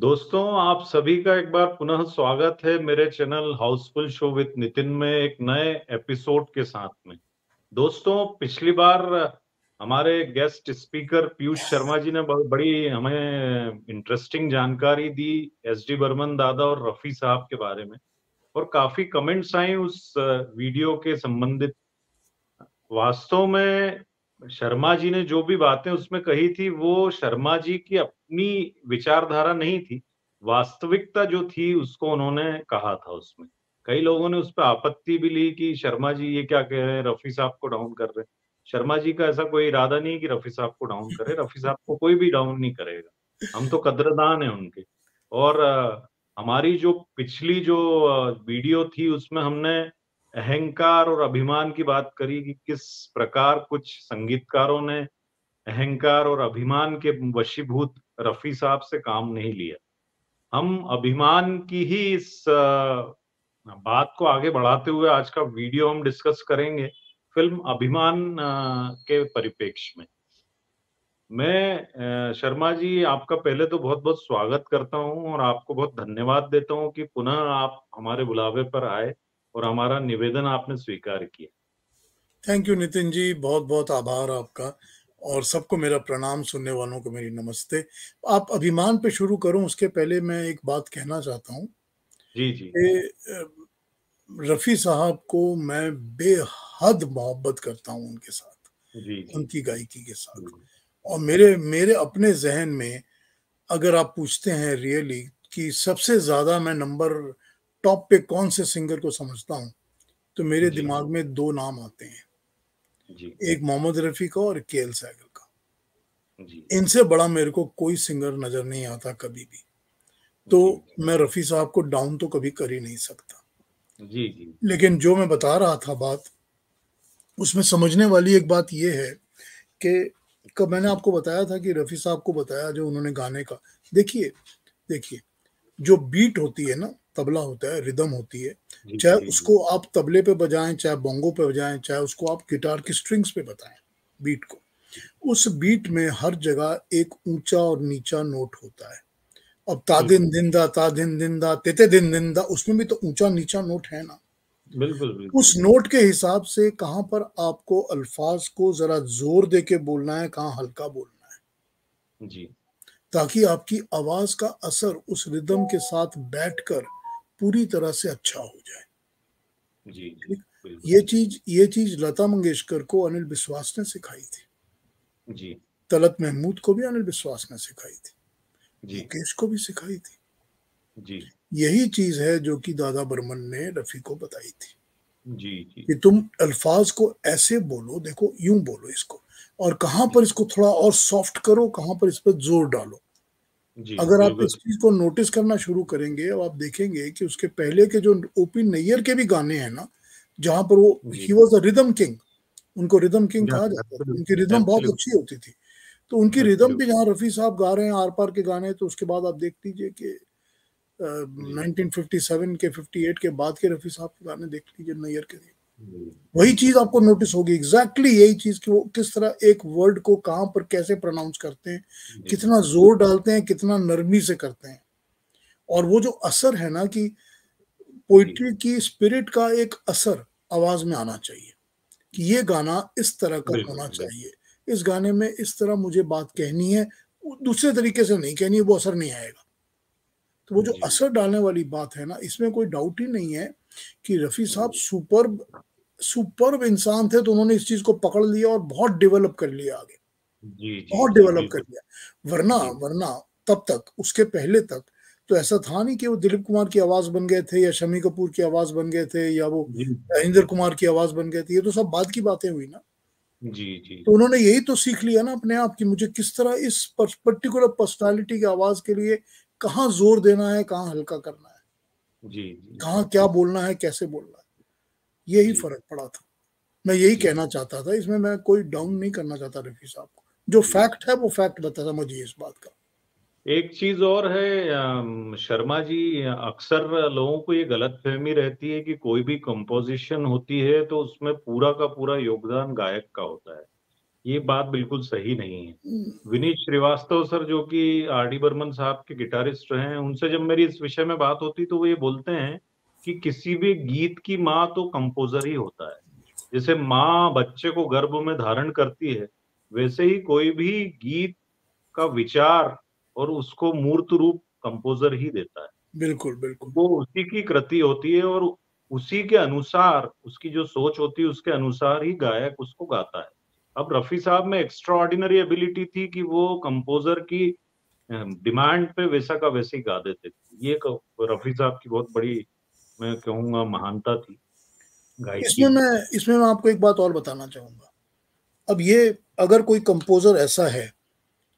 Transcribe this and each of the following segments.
दोस्तों, आप सभी का एक बार पुनः स्वागत है मेरे channel Housefull show with Nitin में एक नए एपिसोड के साथ में। दोस्तों, पिछली बार हमारे गेस्ट स्पीकर पीयूष शर्मा जी ने बड़ी हमें इंटरेस्टिंग जानकारी दी एसडी बर्मन दादा और रफी साहब के बारे में, और काफी कमेंट्स आई उस वीडियो के संबंधित। वास्तव में शर्मा जी ने जो भी बातें उसमें कही थी वो शर्मा जी की अपनी विचारधारा नहीं थी, वास्तविकता जो थी उसको उन्होंने कहा था उसमें। कई लोगों ने उस पर आपत्ति भी ली कि शर्मा जी ये क्या कह रहे हैं, रफी साहब को डाउन कर रहे हैं। शर्मा जी का ऐसा कोई इरादा नहीं कि रफी साहब को डाउन करे, रफी साहब को कोई भी डाउन नहीं करेगा। हम तो कद्रदान है उनके। और हमारी जो पिछली जो वीडियो थी उसमें हमने अहंकार और अभिमान की बात करी कि किस प्रकार कुछ संगीतकारों ने अहंकार और अभिमान के वशीभूत रफी साहब से काम नहीं लिया। हम अभिमान की ही इस बात को आगे बढ़ाते हुए आज का वीडियो हम डिस्कस करेंगे फिल्म अभिमान के परिप्रेक्ष्य में। मैं शर्मा जी आपका पहले तो बहुत बहुत स्वागत करता हूं और आपको बहुत धन्यवाद देता हूं कि पुनः आप हमारे बुलावे पर आए और हमारा निवेदन आपने स्वीकार किया। थैंक यू नितिन जी, बहुत बहुत आभार आपका। और सबको मेरा प्रणाम, सुनने वालों को मेरी नमस्ते। आप अभिमान पे शुरू करूं उसके पहले मैं एक बात कहना चाहता हूं जी जी कि रफ़ी साहब को मैं बेहद मोहब्बत करता हूं उनके साथ, जी जी उनकी गायकी के साथ। जी और मेरे मेरे अपने जहन में अगर आप पूछते हैं रियली कि सबसे ज्यादा मैं नंबर टॉप पे कौन से सिंगर को समझता हूं, तो मेरे जी दिमाग में दो नाम आते हैं, जी एक मोहम्मद रफ़ी का और केएल सहगल का। जी इनसे बड़ा मेरे को कोई सिंगर नजर नहीं आता कभी भी। तो जी मैं रफ़ी साहब को डाउन तो कभी कर ही नहीं सकता। जी जी लेकिन जो मैं बता रहा था बात, उसमें समझने वाली एक बात यह है कि कब मैंने आपको बताया था कि रफ़ी साहब को बताया जो उन्होंने गाने का, देखिए देखिए जो बीट होती है ना, तबला होता है, रिदम होती है, जी चाहे जी जी उसको आप तबले पे बजाएं, चाहे बोंगो पे बजाएं, चाहे उसको आप गिटार की स्ट्रिंग्स पे बताएं, बीट को, उस बीट में हर जगह एक ऊंचा और नीचा नोट होता है। अब बिल्कुल तादिन दिंदा तेते दिन दिंदा, उसमें भी तो ऊंचा नीचा नोट है ना। बिल्कुल बिल्कुल उस नोट के हिसाब से कहां पर आपको अल्फाज को जरा जोर दे के बोलना है, कहां हल्का बोलना है, जी ताकि आपकी आवाज का असर उस रिदम के साथ बैठकर पूरी तरह से अच्छा हो जाए। जी जी ठीक। बिल्कुल ये चीज लता मंगेशकर को अनिल विश्वास ने सिखाई थी, जी तलत महमूद को भी अनिल विश्वास ने सिखाई थी, जी मुकेश को भी सिखाई थी। जी यही चीज है जो कि दादा बर्मन ने रफी को बताई थी जी जी कि तुम अल्फाज को ऐसे बोलो, देखो यूं बोलो इसको, और कहां पर जी इसको थोड़ा और सॉफ्ट करो, कहां पर इस पर जोर डालो। जी अगर आप बिल्कुल इस चीज को नोटिस करना शुरू करेंगे, अब आप देखेंगे कि उसके पहले के जो ओपी नैयर के भी गाने हैं ना, जहां पर वो जी ही वॉज अ रिदम किंग, उनको रिदम किंग या कहा जाता था, उनकी एब्सोल्युटली रिदम बहुत अच्छी एब्सोल्युटली होती थी। तो उनकी रिदम पे एब्सोल्युटली जहाँ रफी साहब गा रहे हैं आर पार के गाने, तो उसके बाद आप देख लीजिए कि जी 1957 के 58 के बाद के रफी साहब के गाने देख लीजिए नैयर के। जी वही चीज आपको नोटिस होगी, एग्जैक्टली यही चीज कि वो किस तरह एक वर्ड को कहां पर कैसे प्रोनाउंस करते हैं, जी कितना जोर डालते हैं, कितना नरमी से करते हैं। और वो जो असर है ना कि जी पोइट्री की स्पिरिट का एक असर आवाज में आना चाहिए, कि ये गाना इस तरह का बिल्कुल होना बिल्कुल चाहिए, इस गाने में इस तरह मुझे बात कहनी है, दूसरे तरीके से नहीं कहनी है, वो असर नहीं आएगा। तो वो जो जी असर डालने वाली बात है ना, इसमें कोई डाउट ही नहीं है कि रफी साहब सुपर्ब सुपर्ब इंसान थे, तो उन्होंने इस चीज को पकड़ लिया और बहुत डेवलप कर लिया आगे, जी जी बहुत जी डेवलप कर बिल्कुल लिया। वरना जी वरना तब तक, उसके पहले तक तो ऐसा था नहीं कि वो दिलीप कुमार की आवाज बन गए थे, या शम्मी कपूर की आवाज बन गए थे, या वो जी इंद्र कुमार की आवाज बन गए थे। ये तो सब बाद की बातें हुई ना। जी जी तो उन्होंने यही तो सीख लिया ना अपने आप, कि मुझे किस तरह इस पर्टिकुलर पर्सनालिटी की आवाज के लिए कहाँ जोर देना है, कहाँ हल्का करना है, जी जी कहाँ क्या बोलना है, कैसे बोलना है। यही जी फर्क पड़ा था। मैं यही जी कहना चाहता था, इसमें मैं कोई डाउन नहीं करना चाहता रफी साहब को। जो जी फैक्ट है वो फैक्ट बता, समझिए इस बात का। एक चीज और है शर्मा जी, अक्सर लोगों को ये गलतफहमी रहती है कि कोई भी कंपोजिशन होती है तो उसमें पूरा का पूरा योगदान गायक का होता है। ये बात बिल्कुल सही नहीं है। विनीत श्रीवास्तव सर, जो कि आर डी बर्मन साहब के गिटारिस्ट रहे हैं, उनसे जब मेरी इस विषय में बात होती तो वो ये बोलते हैं कि किसी भी गीत की माँ तो कंपोजर ही होता है। जैसे माँ बच्चे को गर्भ में धारण करती है, वैसे ही कोई भी गीत का विचार और उसको मूर्त रूप कंपोजर ही देता है। बिल्कुल बिल्कुल। वो उसी की कृति होती है और उसी के अनुसार, उसकी जो सोच होती है उसके अनुसार ही गायक उसको गाता है। अब रफी साहब में एक्स्ट्रा ऑर्डिनरी एबिलिटी थी कि वो कंपोजर की डिमांड पे वैसा का वैसे ही गा देते थे। ये रफी साहब की बहुत बड़ी, मैं कहूँगा, महानता थी गायकी में। इसमें मैं आपको एक बात और बताना चाहूंगा। अब ये अगर कोई कंपोजर ऐसा है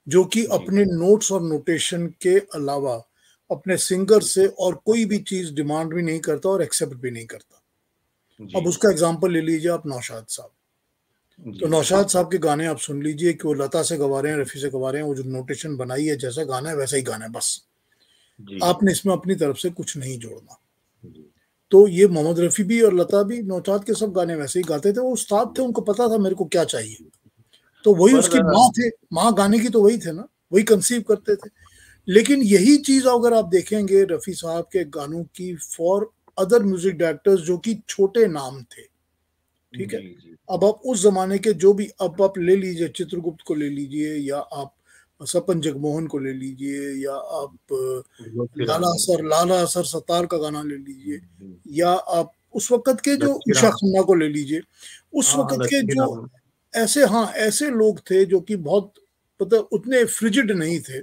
जो कि जी, अपने नोट्स और नोटेशन के अलावा अपने सिंगर से और कोई भी चीज डिमांड भी नहीं करता और एक्सेप्ट भी नहीं करता। जी, अब उसका एग्जांपल ले लीजिए आप, नौशाद साहब। तो जी, नौशाद साहब के गाने आप सुन लीजिए कि वो लता से गवा रहे हैं, रफ़ी से गवा रहे हैं, वो जो नोटेशन बनाई है, जैसा गाना है वैसा ही गाना है बस। जी, आपने इसमें अपनी तरफ से कुछ नहीं जोड़ना। जी, तो ये मोहम्मद रफ़ी भी और लता भी नौशाद के सब गाने वैसे ही गाते थे, वो उस्ताद थे, उनको पता था मेरे को क्या चाहिए। तो वही पर उसकी माँ थे, माँ गाने की तो वही थे ना, वही कंसीव करते थे। लेकिन यही चीज़ अगर आप देखेंगे रफ़ी साहब के गानों की फॉर अदर म्यूज़िक डायरेक्टर्स जो कि छोटे नाम थे, ठीक है? जी, जी, अब आप उस ज़माने के जो भी, अब आप ले लीजिए चित्रगुप्त को ले लीजिए, या आप सपन जगमोहन को ले लीजिए, या आप ज्योतिराम, लाला असर सत्तार का गाना ले लीजिए, जी, या आप उस वक़्त के जो उषा लच्छीराम, खन्ना को ले लीजिए। उस हाँ, वक़्त के जो लच्छीराम, ऐसे, हाँ, ऐसे लोग थे जो कि बहुत मतलब उतने फ्रिजिड नहीं थे,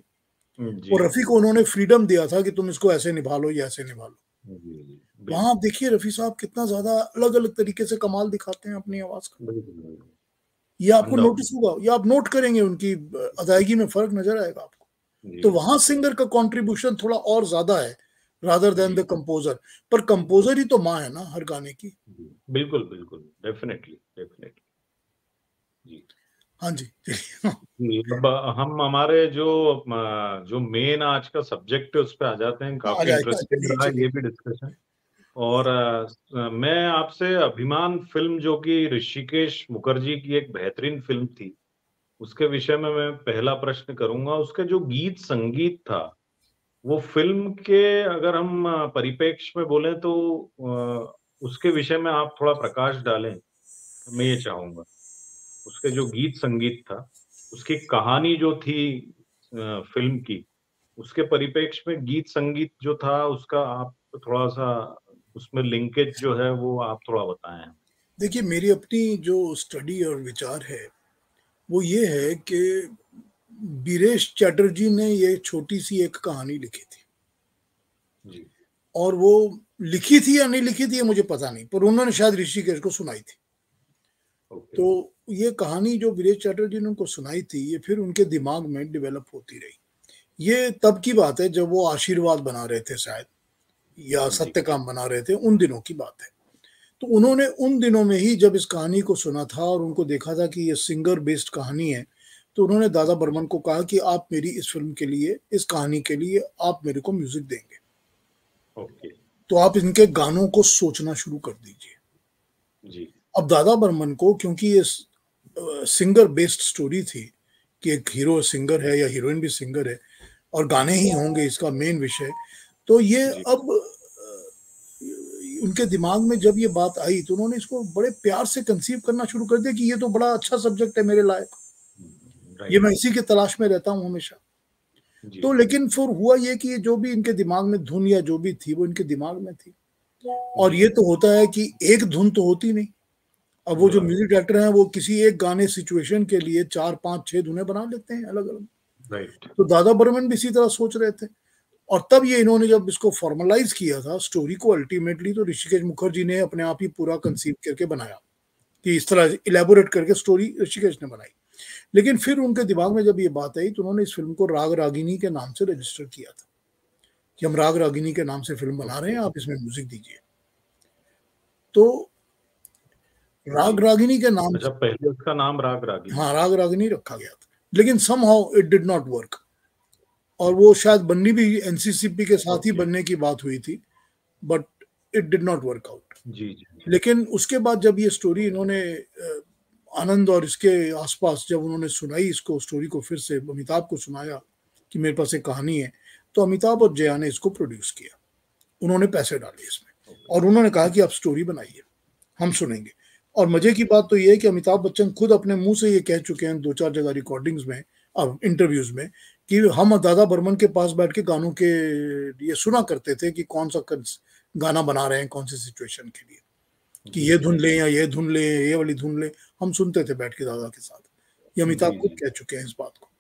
जी, और रफ़ी को उन्होंने फ्रीडम दिया था कि तुम इसको ऐसे निभा लो या ऐसे निभा लो। जी, जी, वहाँ आप बिल्कुल, देखिए रफ़ी साहब कितना ज़्यादा अलग-अलग तरीके से कमाल दिखाते हैं अपनी आवाज़ का। बिल्कुल, बिल्कुल, ये आपको अनडाउटेड, नोटिस होगा, या आप नोट करेंगे उनकी अदायगी में फ़र्क नज़र आएगा आपको। तो जी, वहाँ सिंगर का कंट्रीब्यूशन थोड़ा और ज़्यादा है रादर दैन जी, द कंपोज़र। पर कंपोज़र ही तो माँ है ना हर गाने की। जी, बिल्कुल, बिल्कुल, डेफ़िनेटली, डेफ़िनेटली, जी। हाँ जी। जी, अब हम हमारे जो मेन आज का सब्जेक्ट है, उस पे आ जाते हैं। हाँ, आ काफ़ी जाएगा, इंटरेस्टिंग चलिए, रहा चलिए। ये भी डिस्कशन। और मैं आपसे अभिमान फ़िल्म, जो कि ऋषिकेश मुखर्जी की एक बेहतरीन फ़िल्म थी, उसके विषय में मैं पहला प्रश्न करूँगा। उसके जो गीत-संगीत था, वो फ़िल्म के, अगर हम परिप्रेक्ष्य में बोलें तो उसके विषय में आप थोड़ा प्रकाश डालें, मैं ये चाहूँगा। उसके जो गीत-संगीत था, उसकी कहानी जो थी फ़िल्म की, उसके परिप्रेक्ष्य में गीत-संगीत जो था उसका आप थोड़ा-सा, उसमें लिंकेज जो है वो आप थोड़ा बताएँ हमें? देखिए, मेरी अपनी जो स्टडी और विचार है, वो ये है कि बीरेश चैटर्जी ने ये छोटी-सी एक कहानी लिखी थी, जी, और वो लिखी थी या नहीं लिखी थी ये मुझे पता नहीं, पर उन्होंने शायद ऋषिकेश को सुनाई थी। ओके, तो ये कहानी जो बीरेश चैटर्जी ने उनको सुनाई थी, ये फिर उनके दिमाग में डेवलप होती रही। ये तब की बात है जब वो आशीर्वाद बना रहे थे शायद, या जी, सत्यकाम बना रहे थे, उन दिनों की बात है। तो उन्होंने उन दिनों में ही जब इस कहानी को सुना था और उनको देखा था कि ये सिंगर बेस्ड कहानी है, तो उन्होंने दादा बर्मन को कहा कि आप मेरी इस फ़िल्म के लिए, इस कहानी के लिए आप मेरे को म्यूज़िक देंगे। ओके, तो आप इनके गानों को सोचना शुरू कर दीजिए। जी, अब दादा बर्मन को, क्योंकि ये सिंगर बेस्ड स्टोरी थी कि एक हीरो सिंगर है या हीरोइन भी सिंगर है और गाने ही होंगे इसका मेन विषय, तो ये जी, अब उनके दिमाग में जब ये बात आई तो उन्होंने इसको बड़े प्यार से कंसीव करना शुरू कर दिया कि ये तो बड़ा अच्छा सब्जेक्ट है मेरे लायक, ये राइट, मैं इसी की तलाश में रहता हूँ हमेशा। जी, तो लेकिन फिर हुआ ये कि जो भी इनके दिमाग में धुन या जो भी थी वो इनके दिमाग में थी, और जी, ये तो होता है कि एक धुन तो होती नहीं। अब वो जो बराबर, म्यूजिक डायरेक्टर हैं वो किसी एक गाने सिचुएशन के लिए 4, 5, 6 धुनें बना लेते हैं अलग-अलग। राइट, तो दादा बर्मन भी इसी तरह सोच रहे थे, और तब ये इन्होंने जब इसको फॉर्मलाइज़ किया था स्टोरी को, अल्टीमेटली तो ऋषिकेश मुखर्जी ने अपने आप ही पूरा कंसीव करके बनाया, कि इस तरह इलैबोरेट करके स्टोरी ऋषिकेश ने बनाई। लेकिन फिर उनके दिमाग में जब ये बात आई तो उन्होंने इस फ़िल्म को राग रागिनी के नाम से रजिस्टर किया था, कि हम राग रागिनी के नाम से फ़िल्म बना रहे ओके, हैं, आप इसमें म्यूज़िक दीजिए। तो जी। राग रागिनी के नाम अच्छा, से, पहले उसका नाम राग रागिनी हाँ, था। राग रागिनी रखा गया था। लेकिन somehow it did not work, और वो शायद बननी भी एनसीसीपी के साथ ही ओके, बनने की बात हुई थी, but it did not work out. जी, जी, जी, लेकिन उसके बाद जब ये स्टोरी ओके, इन्होंने आनंद और इसके आसपास जब उन्होंने सुनाई इसको, स्टोरी को फिर से अमिताभ को सुनाया कि मेरे पास एक कहानी है, तो अमिताभ और जया ने इसको प्रोड्यूस किया। उन्होंने पैसे डाले इसमें और उन्होंने कहा कि आप स्टोरी बनाइए, हम सुनेंगे। और मजे की बात तो ये है कि अमिताभ बच्चन खुद अपने मुंह से ये कह चुके हैं 2-4 जगह रिकॉर्डिंग्स में और इंटरव्यूज में कि हम दादा बर्मन के पास बैठ के गानों के ये सुना करते थे कि कौन सा गाना बना रहे हैं, कौन सी सिचुएशन के लिए, कि ये धुन ले या ये धुन ले, ये वाली धुन ले, हम सुनते थे बैठ के दादा के साथ। ये अमिताभ खुद कह चुके हैं इस बात को।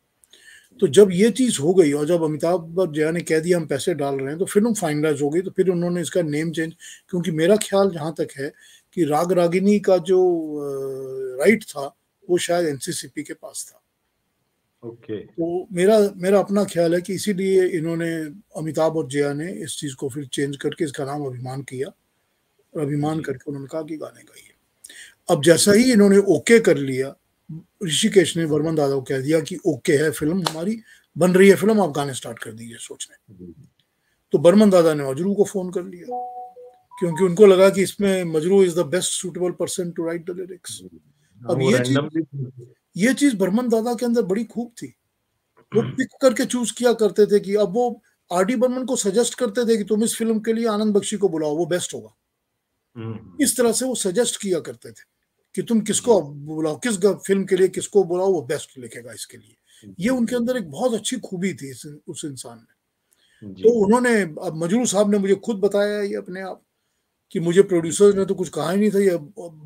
तो जब ये चीज हो गई और जब अमिताभ और जया ने कह दिया हम पैसे डाल रहे हैं, तो फिल्म फाइनलाइज हो गई। तो फिर उन्होंने इसका नेम चेंज, क्योंकि मेरा ख्याल जहां तक है कि राग रागिनी का जो राइट था वो शायद एनसीसीपी के पास था। ओके। तो मेरा अपना ख्याल है कि इसीलिए इन्होंने, अमिताभ और जया ने इस चीज को फिर चेंज करके इसका नाम अभिमान किया और अभिमान करके उन्होंने कहा कि गाने गाइए। अब जैसा ही इन्होंने ओके कर लिया, ऋषिकेश ने बर्मन दादा को कह दिया कि ओके है, फिल्म हमारी बन रही है, फिल्म आप गाने स्टार्ट कर दीजिए सोचने। तो बर्मन दादा ने मजरू को फोन कर लिया, क्योंकि उनको लगा कि इसमें Majrooh is the best suitable person to write the lyrics. अब ये चीज बर्मन दादा के अंदर बड़ी खूब थी, वो पिक करके चूज किया करते थे कि अब वो आर डी बर्मन को सजेस्ट करते थे कि तुम इस फिल्म के लिए आनंद बख्शी को बुलाओ, वो बेस्ट होगा। इस तरह से वो सजेस्ट किया करते थे कि तुम किसको बुलाओ, किस फिल्म के लिए किसको बुलाओ, वो बेस्ट लिखेगा इसके लिए। ये उनके अंदर एक बहुत अच्छी खूबी थी उस इंसान में। तो उन्होंने, अब मजरू साहब ने मुझे खुद बताया ये अपने आप कि मुझे प्रोड्यूसर्स ने तो कुछ कहा ही नहीं था, ये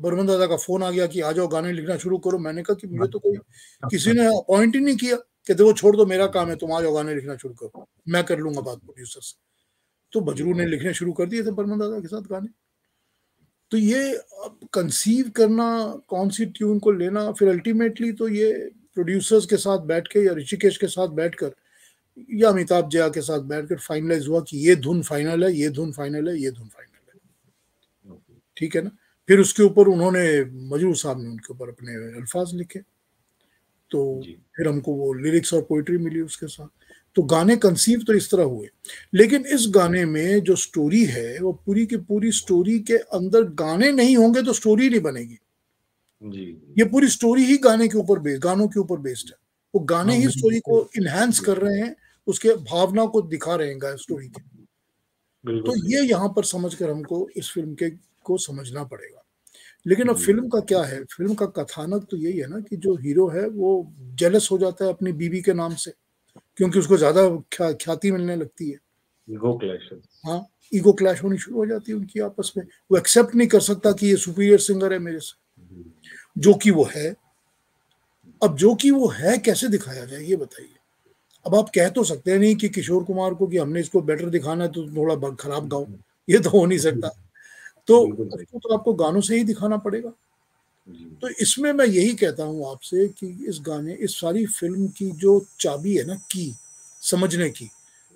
बर्मन दादा का फोन आ गया कि आ जाओ गाने लिखना शुरू करो। मैंने कहा कि मुझे तो कोई किसी ने अपॉइंट ही नहीं किया, कहते वो छोड़ दो, मेरा काम है, तुम आ जाओ गाने लिखना शुरू करो, मैं कर लूंगा बात प्रोड्यूसर से। तो मजरू ने लिखने शुरू कर दिए थे बर्मन दादा के साथ गाने। तो ये कंसीव करना, कौन सी ट्यून को लेना, फिर अल्टीमेटली तो ये प्रोड्यूसर्स के साथ बैठ के या ऋषिकेश के साथ बैठकर या अमिताभ जया के साथ बैठकर फाइनलाइज हुआ कि ये धुन फाइनल है, ये धुन फाइनल है, ये धुन फाइनल है, ठीक है ना। फिर उसके ऊपर उन्होंने, मजरू साहब ने उनके ऊपर अपने अल्फाज लिखे, तो फिर हमको वो लिरिक्स और पोइट्री मिली उसके साथ। तो गाने कंसीव तो इस तरह हुए, लेकिन इस गाने में जो स्टोरी है वो पूरी की पूरी स्टोरी के अंदर गाने नहीं होंगे तो स्टोरी नहीं बनेगी जी। ये पूरी स्टोरी ही गाने के ऊपर गानों के ऊपर बेस्ड है। वो गाने ही स्टोरी को इनहैंस कर रहे हैं, उसके भावना को दिखा रहे हैं स्टोरी के। तो ये यहाँ पर समझकर हमको इस फिल्म के को समझना पड़ेगा। लेकिन अब फिल्म का क्या है, फिल्म का कथानक तो यही है ना कि जो हीरो है वो जेलस हो जाता है अपनी बीवी के नाम से, क्योंकि उसको ज्यादा ख्याति मिलने लगती है। Ego clash. हाँ, ईगो क्लैश होनी शुरू हो जाती है उनकी आपस में। वो एक्सेप्ट नहीं कर सकता कि ये सुपीरियर सिंगर है मेरे से, जो कि वो है। अब जो कि वो है कैसे दिखाया जाए ये बताइए। अब आप कह तो सकते नहीं कि किशोर कुमार को कि हमने इसको बेटर दिखाना है तो थोड़ा खराब गाओ, ये तो हो नहीं सकता। तो उसको तो आपको गानों से ही दिखाना पड़ेगा। तो इसमें मैं यही कहता हूँ आपसे कि इस गाने, इस सारी फिल्म की जो चाबी है ना, की समझने की,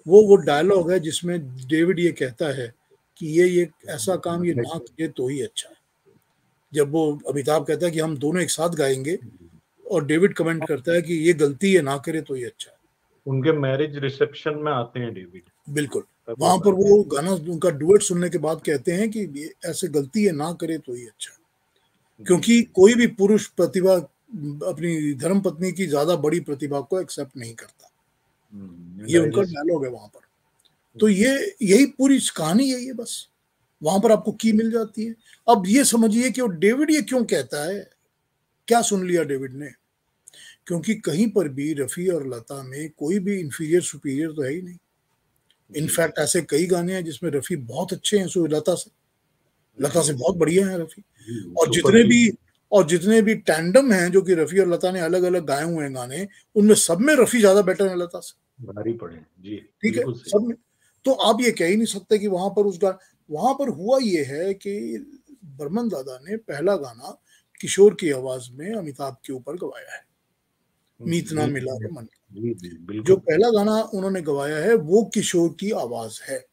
वो डायलॉग है जिसमें डेविड ये कहता है कि ये ऐसा काम ये ना करे तो ही अच्छा है। जब वो अमिताभ कहता है कि हम दोनों एक साथ गाएंगे और डेविड कमेंट करता है कि ये गलती है, ना करे तो ये अच्छा है। उनके मैरिज रिसेप्शन में आते हैं डेविड, बिल्कुल, वहां पर वो गाना उनका डुएट सुनने के बाद कहते हैं कि ये ऐसे गलती है, ना करे तो ही अच्छा है। क्योंकि कोई भी पुरुष प्रतिभा अपनी धर्म पत्नी की ज्यादा बड़ी प्रतिभा को एक्सेप्ट नहीं करता। ये उनका डायलॉग है वहां पर। तो ये यही पूरी कहानी है, ये बस वहां पर आपको की मिल जाती है। अब ये समझिए कि वो डेविड ये क्यों कहता है, क्या सुन लिया डेविड ने, क्योंकि कहीं पर भी रफी और लता में कोई भी इंफीरियर सुपीरियर तो है ही नहीं। इनफैक्ट ऐसे कई गाने हैं जिसमें रफी बहुत अच्छे हैं लता से बहुत बढ़िया है रफी। और जितने भी टैंडम हैं जो कि रफी और लता ने अलग अलग गाए हुए हैं गाने, उनमें सब में रफी ज्यादा बेटर है लता से, भारी पड़े जी, ठीक है सब में। तो आप ये कह ही नहीं सकते कि वहां पर वहां पर हुआ ये है कि बर्मन दादा ने पहला गाना किशोर की आवाज में अमिताभ के ऊपर गवाया है, मीत ना मिला रे मन। जो पहला गाना उन्होंने गवाया है वो किशोर की आवाज है,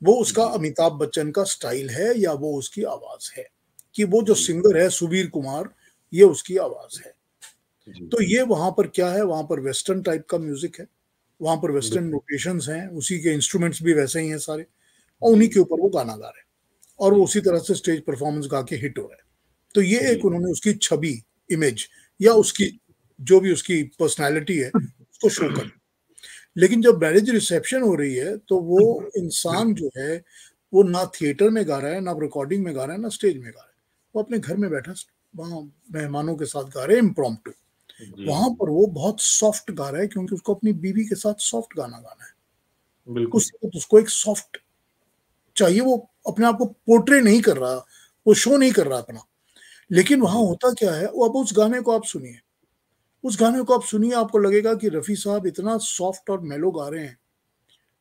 वो उसका अमिताभ बच्चन का स्टाइल है या वो उसकी आवाज है, कि वो जो सिंगर है सुबीर कुमार, ये उसकी आवाज है। तो ये वहां पर क्या है, वहां पर वेस्टर्न टाइप का म्यूजिक है, वहां पर वेस्टर्न नोटेशंस हैं, उसी के इंस्ट्रूमेंट्स भी वैसे ही हैं सारे, और उन्हीं के ऊपर वो गाना गा रहे हैं और वो उसी तरह से स्टेज परफॉर्मेंस गा के हिट हो रहा है। तो ये एक उन्होंने उसकी छवि इमेज या उसकी जो भी उसकी पर्सनालिटी है उसको शो कर। लेकिन जब मैरिज रिसेप्शन हो रही है तो वो इंसान जो है वो ना थिएटर में गा रहा है, ना रिकॉर्डिंग में गा रहा है, ना स्टेज में गा रहा है, वो अपने घर में बैठा वहाँ मेहमानों के साथ गा रहे हैं इम्प्रॉम्प्टू। जी वहां पर वो बहुत सॉफ्ट गा रहा है क्योंकि उसको अपनी बीवी के साथ सॉफ्ट गाना गाना है। बिल्कुल उसको एक सॉफ्ट चाहिए, वो अपने आप को पोर्ट्रे नहीं कर रहा, वो शो नहीं कर रहा अपना। लेकिन वहां जी होता क्या है, वो अब उस गाने को आप सुनिए, उस गाने को आप सुनिए, आपको लगेगा कि रफी साहब इतना सॉफ्ट और मेलो गा रहे हैं,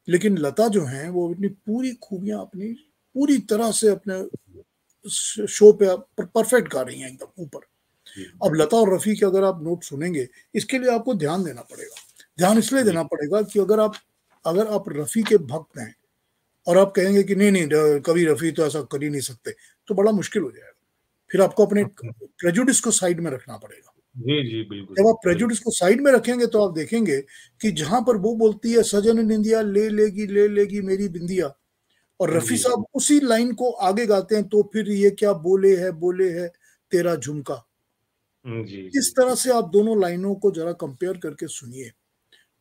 लेकिन लता जो है वो अपनी पूरी खूबियां अपनी पूरी तरह से अपने शो पे परफेक्ट गा रही हैं एकदम ऊपर। जी अब लता और रफी के अगर आप नोट सुनेंगे, इसके लिए आपको ध्यान देना पड़ेगा। ध्यान इसलिए जी देना पड़ेगा कि अगर आप रफी के भक्त हैं और आप कहेंगे कि नहीं नहीं कभी रफी तो ऐसा कर ही नहीं सकते, तो बड़ा मुश्किल हो जाएगा। फिर आपको अपने प्रेजुडिस को साइड में रखना पड़ेगा। जी जी बिल्कुल जब आप बिल्कुल। प्रेजुडिस को साइड में रखेंगे तो आप देखेंगे कि जहां पर वो बोलती है सजन निंदिया ले लेगी मेरी बिंदिया, और रफी जी साहब उसी लाइन को आगे गाते हैं, तो फिर ये क्या बोले है तेरा झुमका। जी इस जी तरह से आप दोनों लाइनों को जरा कंपेयर करके सुनिए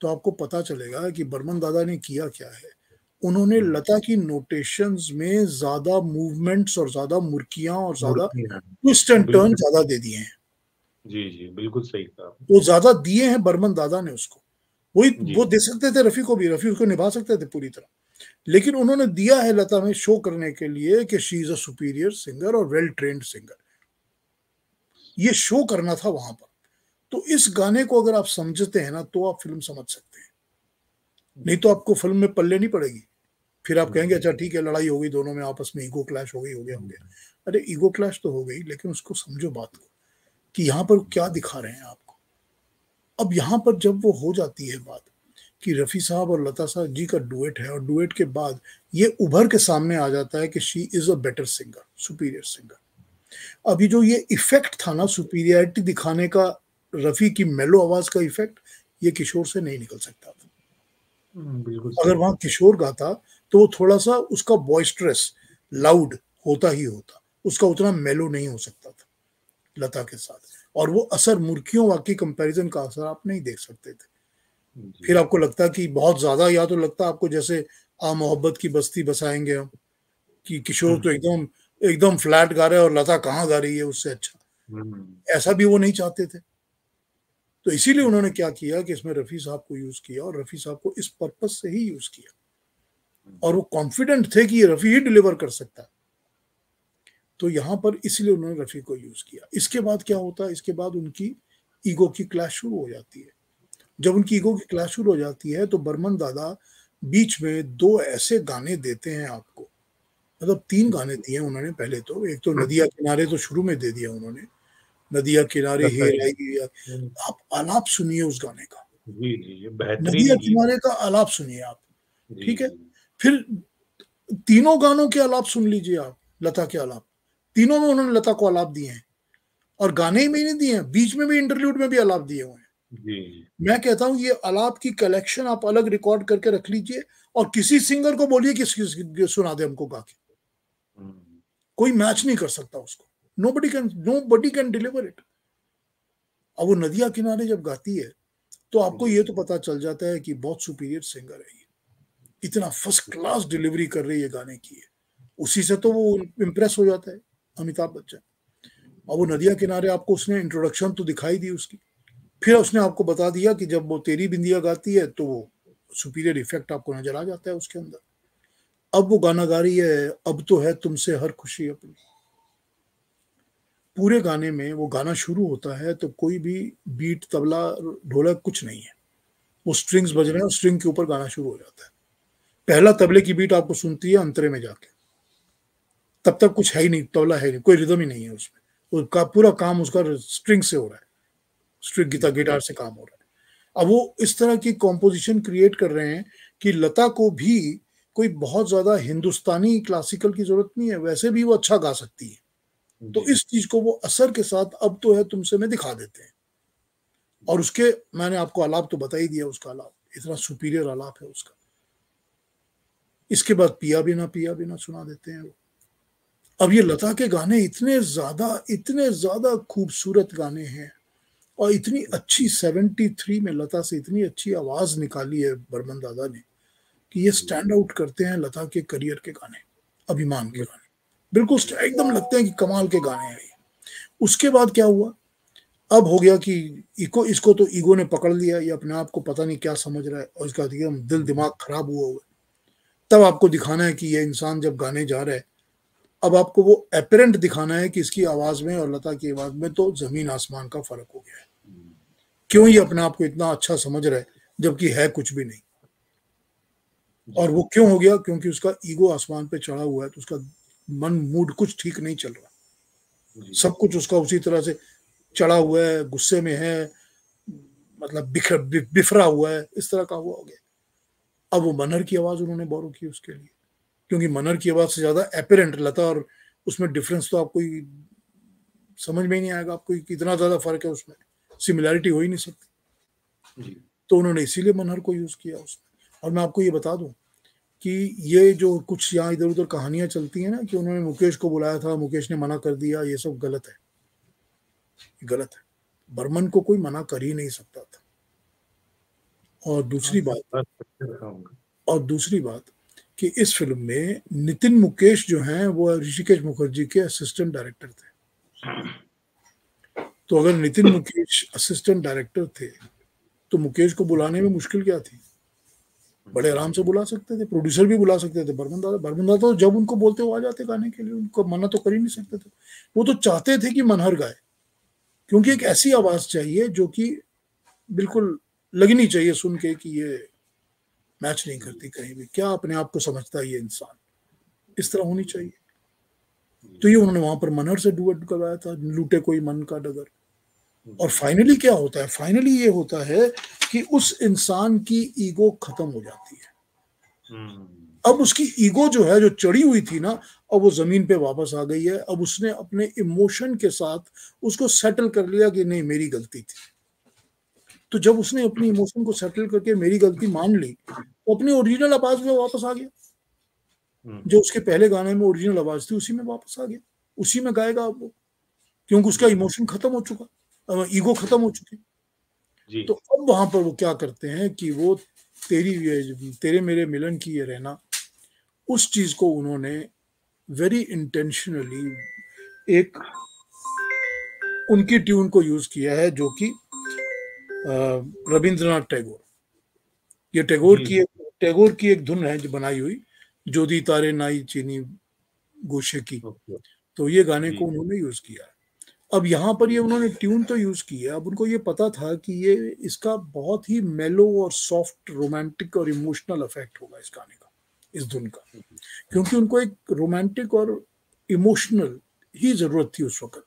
तो आपको पता चलेगा कि बर्मन दादा ने किया क्या है। उन्होंने हम्म, लता की नोटेशंस में ज्यादा मूवमेंट्स और ज्यादा मुर्कियां और ज्यादा मूर्तियां ट्विस्ट एंड टर्न बिल्कुल। ज्यादा दे दिए हैं। जी जी बिल्कुल सही कहा। वो ज्यादा दिए हैं बर्मन दादा ने उसको। वही जी वो दे सकते थे रफी को भी, रफी उसको निभा सकते थे पूरी तरह, लेकिन उन्होंने दिया है लता में शो करने के लिए कि she is a superior singer और वेल ट्रेन्ड सिंगर। ये शो करना था वहां पर। तो इस गाने को अगर आप समझते हैं ना तो आप फिल्म समझ सकते हैं, नहीं तो आपको फिल्म में पल्ले नहीं पड़ेगी। फिर आप कहेंगे अच्छा ठीक है, लड़ाई हो गई दोनों में आपस में, ईगो क्लैश हो गई, हो गया हो गया। अरे ईगो क्लैश तो हो गई, लेकिन उसको समझो बात को कि यहाँ पर क्या दिखा रहे हैं आपको। अब यहाँ पर जब वो हो जाती है बात कि रफी साहब और लता साहब जी का डुएट है, और डुएट के बाद ये उभर के सामने आ जाता है कि she is a better singer, superior singer. अभी जो ये इफेक्ट था ना सुपीरियरिटी दिखाने का, रफी की मेलो आवाज का इफेक्ट, ये किशोर से नहीं निकल सकता था। बिल्कुल अगर सही वहां कहा। किशोर गाता तो वो थोड़ा सा उसका बॉइस्ट्रस लाउड होता ही होता, उसका उतना मेलो नहीं हो सकता था लता के साथ। और वो असर मुर्खियों वाकई कंपैरिजन का असर आप नहीं देख सकते थे। जी फिर आपको लगता कि बहुत ज्यादा, या तो लगता आपको जैसे आ मोहब्बत की बस्ती बसाएंगे हम, कि किशोर तो एकदम एकदम फ्लैट गा रहे हैं और लता कहाँ गा रही है उससे अच्छा। हम्म, ऐसा भी वो नहीं चाहते थे। तो इसीलिए उन्होंने क्या किया कि इसमें रफी साहब को यूज किया, और रफी साहब को इस पर्पज से ही यूज किया, और वो कॉन्फिडेंट थे कि ये रफी ही डिलीवर कर सकता है। तो यहां पर इसलिए उन्होंने रफी को यूज किया। इसके बाद क्या होता है, इसके बाद उनकी ईगो की क्लैश शुरू हो जाती है। जब उनकी ईगो की क्लैश शुरू हो जाती है तो बर्मन दादा बीच में दो ऐसे गाने देते हैं आपको, मतलब तीन गाने दिए उन्होंने पहले तो। एक तो नदिया किनारे तो शुरू में दे दिया उन्होंने, नदिया किनारे हेर आई। आप आलाप सुनिए उस गाने का, जी जी ये बेहतरीन नदिया गीत। किनारे का आलाप सुनिए आप। जी ठीक है, जी फिर तीनों गानों के आलाप सुन लीजिए आप, लता के आलाप। तीनों में उन्होंने लता को आलाप दिए हैं, और गाने ही में नहीं दिए हैं, बीच में भी इंटरल्यूड में भी आलाप दिए हुए हैं। जी जी मैं कहता हूं ये आलाप की कलेक्शन आप अलग रिकॉर्ड करके रख लीजिए, और किसी सिंगर को बोलिए कि सुना दे हमको गा के। हम्म, कोई मैच नहीं कर सकता उसको। Nobody can deliver it. अब वो नदिया किनारे जब गाती है तो आपको जी ये तो पता चल जाता है कि बहुत सुपीरियर सिंगर है ये, इतना फर्स्ट क्लास डिलीवरी कर रही है गाने की है। उसी से तो वो इम्प्रेस हो जाता है अमिताभ बच्चन। और वो नदिया किनारे आपको उसने इंट्रोडक्शन तो दिखाई दी उसकी, फिर उसने आपको बता दिया कि जब वो तेरी बिंदिया गाती है तो वो सुपीरियर इफेक्ट आपको नजर आ जाता है उसके अंदर। अब वो गाना गा रही है, अब तो है तुमसे हर खुशी अपनी। पूरे गाने में वो गाना शुरू होता है तो कोई भी बीट तबला ढोलक कुछ नहीं है, वो स्ट्रिंग्स बज रहे हैं और स्ट्रिंग के ऊपर गाना शुरू हो जाता है। पहला तबले की बीट आपको सुनती है अंतरे में जाके, तब तक कुछ है ही नहीं, तबला है नहीं, कोई रिदम ही नहीं है उसमें, उसका पूरा काम उसका स्ट्रिंग से हो रहा है, स्ट्रिंग गिटार से काम हो रहा है। अब वो इस तरह की कॉम्पोजिशन क्रिएट कर रहे हैं कि लता को भी कोई बहुत ज्यादा हिंदुस्तानी क्लासिकल की जरूरत नहीं है, वैसे भी वो अच्छा गा सकती है। तो जी इस चीज को वो असर के साथ अब तो है तुमसे में दिखा देते हैं। और उसके मैंने आपको आलाप तो बता ही दिया, उसका आलाप इतना सुपीरियर आलाप है उसका। इसके बाद पिया बिना सुना देते हैं वो। अब ये लता के गाने इतने ज्यादा खूबसूरत गाने हैं, और इतनी अच्छी 73 में लता से इतनी अच्छी आवाज निकाली है बर्मन दादा ने कि ये स्टैंड आउट करते हैं लता के करियर के गाने, अभिमान के गाने। बिल्कुल एकदम लगते हैं कि कमाल के गाने हैं ये। उसके बाद क्या हुआ, अब हो गया कि इसको तो ईगो ने पकड़ लिया, ये अपने आप को पता नहीं क्या समझ रहा है, और इसका दिल दिमाग खराब हुआ है। तब आपको दिखाना है कि ये इंसान जब गाने जा रहा है, अब आपको वो एपरेंट दिखाना है कि इसकी आवाज में और लता की आवाज में तो जमीन आसमान का फर्क हो गया है। क्यों ये अपने आप को इतना अच्छा समझ रहा है जबकि है कुछ भी नहीं। और वो क्यों हो गया, क्योंकि उसका ईगो आसमान पे चढ़ा हुआ है, तो उसका मन मूड कुछ ठीक नहीं चल रहा, सब कुछ उसका उसी तरह से चढ़ा हुआ है, गुस्से में है, मतलब बिफरा हुआ है, इस तरह का हुआ हो गया। अब वो मनहर की आवाज उन्होंने बोरो की उसके लिए, क्योंकि मनहर की आवाज से ज्यादा एपरेंट लता, और उसमें डिफरेंस तो आपको समझ में ही नहीं आएगा, आपको कितना ज्यादा फर्क है, उसमें सिमिलैरिटी हो ही नहीं सकती। तो उन्होंने इसीलिए मनहर को यूज किया उसमें। और मैं आपको ये बता दूं कि ये जो कुछ यहाँ इधर उधर कहानियां चलती हैं ना कि उन्होंने मुकेश को बुलाया था, मुकेश ने मना कर दिया, ये सब गलत है, गलत है। बर्मन को कोई मना कर ही नहीं सकता था। और दूसरी बात कि इस फिल्म में नितिन मुकेश जो हैं वो ऋषिकेश मुखर्जी के असिस्टेंट डायरेक्टर थे। तो अगर नितिन मुकेश असिस्टेंट डायरेक्टर थे तो मुकेश को बुलाने में मुश्किल क्या थी, बड़े आराम से बुला सकते थे, प्रोड्यूसर भी बुला सकते थे। बर्मन दादा तो जब उनको बोलते वो आ जाते गाने के लिए, उनको मना तो कर ही नहीं सकते थे। वो तो चाहते थे कि मनहर गाए, क्योंकि एक ऐसी आवाज चाहिए जो कि बिल्कुल लगनी चाहिए सुन के कि ये मैच नहीं करती कहीं भी, क्या अपने आप को समझता है ये इंसान, इस तरह होनी चाहिए। तो ये उन्होंने वहां पर मनहर से डुएट करवाया था, लूटे कोई मन का डगर। और फाइनली क्या होता है, फाइनली ये होता है कि उस इंसान की ईगो खत्म हो जाती है। अब उसकी ईगो जो है, जो चढ़ी हुई थी ना, अब वो जमीन पे वापस आ गई है। अब उसने अपने इमोशन के साथ उसको सेटल कर लिया कि नहीं मेरी गलती थी। तो जब उसने अपनी इमोशन को सेटल करके मेरी गलती मान ली, तो अपनी ओरिजिनल आवाज में वापस आ गया, जो उसके पहले गाने में ओरिजिनल आवाज थी उसी में वापस आ गया, उसी में गाएगा अब वो, क्योंकि उसका इमोशन खत्म हो चुका, ईगो खत्म हो चुकी। तो अब वहां पर वो क्या करते हैं कि वो तेरे मेरे मिलन की ये रहना, उस चीज को उन्होंने वेरी इंटेंशनली एक उनकी ट्यून को यूज किया है, जो कि रविंद्रनाथ टैगोर, ये टैगोर की एक धुन है जो बनाई हुई, जोदी तारे नाई चीनी गोशे की। तो ये गाने को उन्होंने यूज किया है। अब यहाँ पर ये उन्होंने ट्यून तो यूज की है, अब उनको ये पता था कि ये इसका बहुत ही मेलो और सॉफ्ट रोमांटिक और इमोशनल इफेक्ट होगा इस गाने का, इस धुन का, क्योंकि उनको एक रोमांटिक और इमोशनल ही जरूरत थी उस वक्त।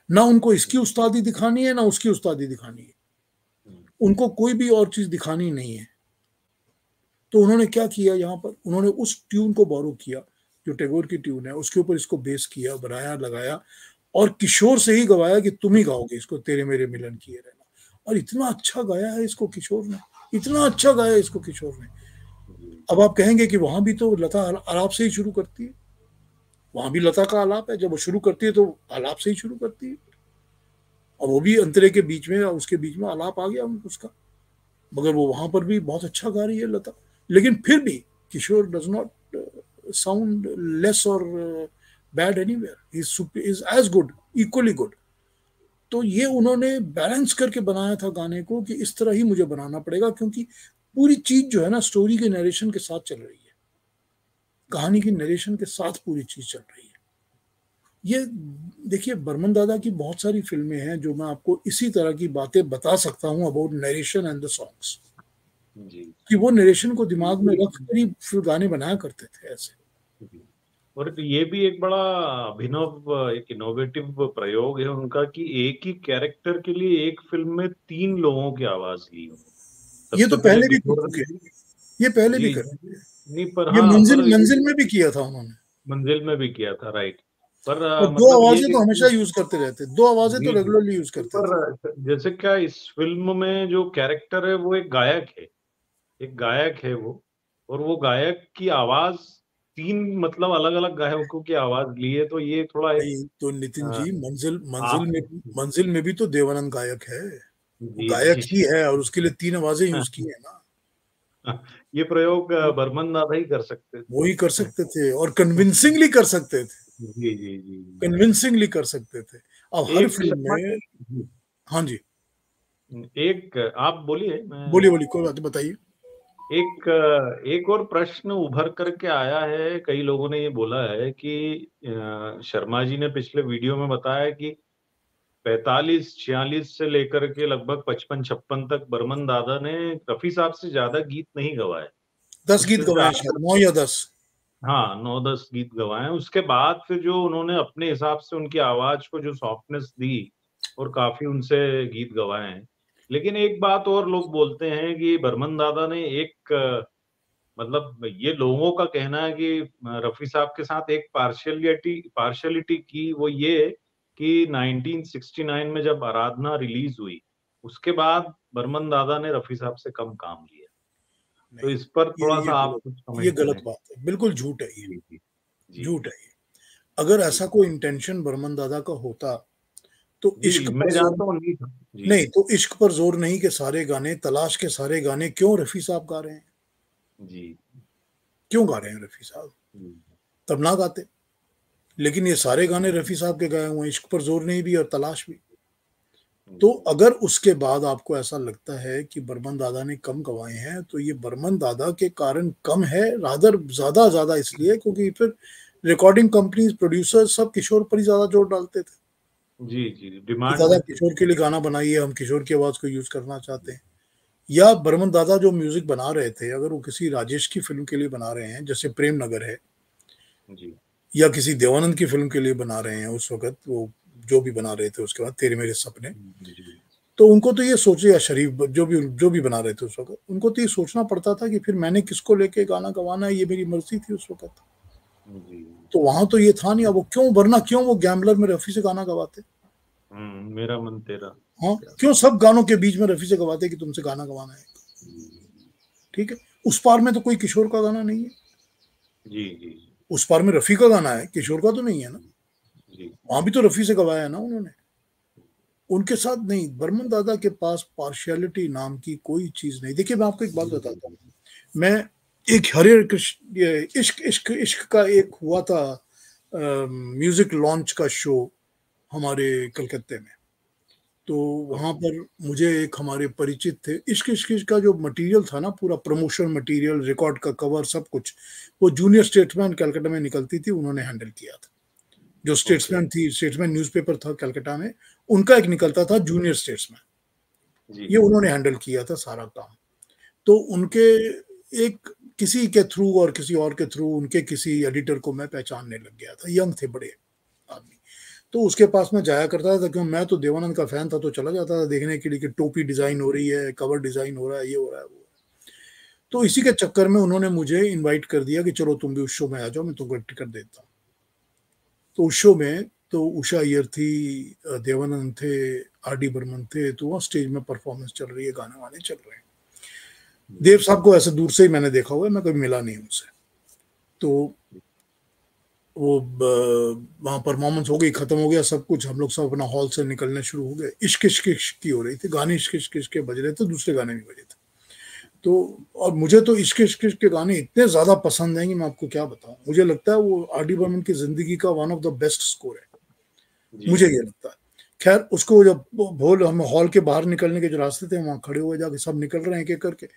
ना उनको इसकी उस्तादी दिखानी है ना उसकी उस्तादी दिखानी है, उनको कोई भी और चीज दिखानी नहीं है। तो उन्होंने क्या किया, यहाँ पर उन्होंने उस ट्यून को बोरो किया जो टैगोर की ट्यून है, उसके ऊपर इसको बेस किया, बनाया, लगाया, और किशोर से ही गवाया कि तुम ही गाओगे इसको, तेरे मेरे मिलन किए रहना। और इतना अच्छा गाया है इसको किशोर ने, इतना अच्छा गाया इसको किशोर ने। अब आप कहेंगे कि वहां भी तो लता आलाप से ही शुरू करती है, वहां भी लता का आलाप है, जब वो शुरू करती है तो आलाप से ही शुरू करती है, और वो भी अंतरे के बीच में, उसके बीच में आलाप आ गया उसका, मगर वो वहां पर भी बहुत अच्छा गा रही है लता। लेकिन फिर भी Kishore does not sound less और bad anywhere, is as good, equally good. तो ये उन्होंने बैलेंस करके बनाया था गाने को कि इस तरह ही मुझे बनाना पड़ेगा, क्योंकि पूरी चीज जो है ना स्टोरी के नरेशन के साथ चल रही है, कहानी की नरेशन के साथ पूरी चीज चल रही है। ये देखिए, बर्मन दादा की बहुत सारी फिल्में हैं जो मैं आपको इसी तरह की बातें बता सकता हूँ about narration and the songs, कि वो नरेशन को दिमाग में रख कर ही फिर गाने बनाया करते थे ऐसे। और ये भी एक बड़ा अभिनव, एक इनोवेटिव प्रयोग है उनका कि एक ही कैरेक्टर के लिए एक फिल्म में 3 लोगों की आवाज ली। ये तो पहले भी कर चुके, ये पहले भी कर, नहीं पर ये हाँ, मंजिल में भी किया था उन्होंने, मंजिल में भी किया था, राइट। पर और दो मतलब आवाजें ये तो हमेशा यूज करते रहते, दो आवाजें तो जी, रेगुलरली यूज करते थे। पर जैसे क्या इस फिल्म में जो कैरेक्टर है वो एक गायक है, एक गायक है वो, और वो गायक की आवाज 3 मतलब अलग-अलग गायकों की आवाज ली है, तो ये थोड़ा एक नहीं तो नितिन अ, जी, आप मंजिल में भी तो देवानंद गायक है। वो जी, गायक ही जी। है और उसके लिए 3 आवाज़ें यूज़ की है ना। ये प्रयोग तो बर्मन दादा ही कर सकते वो ही कर थे। सकते थे और कन्विंसिंगली कर सकते थे। जी, जी, जी। कन्विंसिंगली कर सकते थे। अब हर एक फ़िल्म शर्मा में जी, हाँ जी, एक आप बोलिए मैं बोलिए, बोलिए, कोई बात नहीं, बताइए। एक और प्रश्न उभर कर के आया है, कई लोगों ने ये बोला है कि शर्मा जी ने पिछले वीडियो में बताया कि 45-46 से लेकर के लगभग 55-56 तक बर्मन दादा ने रफ़ी साहब से ज़्यादा गीत नहीं गवाए। 10 गीत उससे गवाए हैं ज़्यादा शायद, 9 या 10। हाँ, 9-10 गीत गवाए हैं। उसके बाद फिर जो उन्होंने अपने हिसाब से उनकी आवाज़ को जो सॉफ्टनेस दी और काफ़ी उनसे गीत गवाए हैं। लेकिन एक बात और लोग बोलते हैं कि बर्मन दादा ने एक मतलब ये लोगों का कहना है कि रफ़ी साहब के साथ एक पार्शियलिटी की वो ये कि 1969 में जब आराधना रिलीज़ हुई, उसके बाद बर्मन दादा ने रफ़ी साहब से कम काम लिया। तो नहीं, इस पर ये थोड़ा-सा आप गलत कुछ ये कमेंट गलत करें? बात है। बिल्कुल झूठ है ये, जी, जी। जी, झूठ जी। है ये। अगर जी। ऐसा कोई इंटेंशन बर्मन दादा का होता, तो जी, इश्क पर मैं ज़ोर जानता हूँ नहीं था। जी, नहीं, तो इश्क पर ज़ोर नहीं के सारे गाने, तलाश के सारे गाने क्यों रफ़ी साहब गा रहे हैं? जी, क्यों गा रहे हैं रफ़ी साहब? जी, तब ना गाते। लेकिन ये सारे गाने रफ़ी साहब के गाए हुए हैं, इश्क पर ज़ोर नहीं भी और तलाश भी। तो जी, अगर उसके बाद आपको ऐसा लगता है कि बर्मन दादा ने कम गँवाए हैं, तो ये बर्मन दादा के कारण कम है, रादर ज़्यादा इसलिए क्योंकि फिर रिकॉर्डिंग कंपनीज़, प्रोड्यूसर्स सब किशोर पर ही ज़्यादा जोर डालते थे, जी, जी, कि डिमांड दादा में थे। किशोर के लिए गाना बनाइए, हम किशोर की आवाज़ को यूज़ करना चाहते हैं। या बर्मन दादा जो म्यूज़िक बना रहे थे, अगर वो किसी राजेश की फ़िल्म के लिए बना रहे हैं, जैसे प्रेम नगर है, जी, या किसी देवानंद की फ़िल्म के लिए बना रहे हैं उस वक़्त, वो जो भी बना रहे थे उसके बाद तेरे मेरे सपने। जी, तो उनको तो ये सोचे, या शरीफ जो भी बना रहे थे उस वक़्त, उनको तो ये सोचना पड़ता था कि फिर मैंने किसको लेके गाना गवाना है, ये मेरी मर्ज़ी थी उस वक़्त। जी। तो वहाँ तो ये था नहीं, अब वो क्यों, वरना क्यों वो गैम्बलर में रफ़ी से गाना गवाते? मेरा मन तेरा हाँ, प्यासा। क्यों सब गानों के बीच में रफ़ी से गवाते कि तुमसे गाना गवाना है, जी, ठीक है? उस पार में तो कोई किशोर का गाना नहीं है, जी, जी, उस पार में रफ़ी का गाना है, किशोर का तो नहीं है ना। जी, वहाँ भी तो रफ़ी से गवाया है ना उन्होंने। उनके साथ नहीं, बर्मन दादा के पास पार्शियलिटी नाम की कोई चीज़ नहीं। देखिए, मैं आपको एक बात जी, बताता हूँ। जी, मैं एक हरे कृष्ण, ये इश्क का एक हुआ था म्यूजिक लॉन्च का शो हमारे कलकत्ते में। तो वहाँ ओके। पर मुझे एक हमारे परिचित थे, इश्क इश्क इश्क का जो मटेरियल था ना, पूरा प्रमोशन मटेरियल, रिकॉर्ड का कवर, सब कुछ, वो जूनियर स्टेट्समैन कलकत्ता में निकलती थी, उन्होंने हैंडल किया था। जो ओके। स्टेट्समैन थी, स्टेट्समैन न्यूज़पेपर था कलकत्ता में, उनका एक निकलता था जूनियर स्टेट्समैन। जी, ये उन्होंने हैंडल किया था सारा काम। तो उनके एक किसी के थ्रू और किसी और के थ्रू उनके किसी एडिटर को मैं पहचानने लग गया था, यंग थे बड़े आदमी। तो उसके पास मैं जाया करता था, क्यों, मैं तो देवानंद का फैन था, तो चला जाता था देखने के लिए कि टोपी डिज़ाइन हो रही है, कवर डिज़ाइन हो रहा है, ये हो रहा है, वो हो रहा है। तो इसी के चक्कर में उन्होंने मुझे इनवाइट कर दिया कि चलो तुम भी उस शो में आ जाओ, मैं तुमको टिकट देता हूँ। तो उस शो में तो उषा अय्यर थी, देवानंद थे, आर डी बर्मन थे, तो वहाँ स्टेज में परफॉर्मेंस चल रही है, गाने वाने चल रहे हैं। देव साहब को ऐसे दूर से ही मैंने देखा हुआ है, मैं कभी मिला नहीं उनसे। तो वो वहाँ परफॉर्मेंस हो गई, खत्म हो गया सब कुछ, हम लोग सब अपना हॉल से निकलने शुरू हो गए। इश्क इश्क इश्क की हो रही थी, गाने इश्क इश्क इश्क के बज रहे थे, दूसरे गाने भी बजे थे। तो और मुझे तो इश्क इश्क इश्क के गाने इतने ज्यादा पसंद हैं कि मैं आपको क्या बताऊं। मुझे लगता है वो आर डी बर्मन की जिंदगी का one of the best score है, जी, मुझे ये लगता है। खैर, उसको जब भोल हम हॉल के बाहर निकलने के जो रास्ते थे, वहां खड़े हुए जाके सब निकल रहे हैं एक एक करके,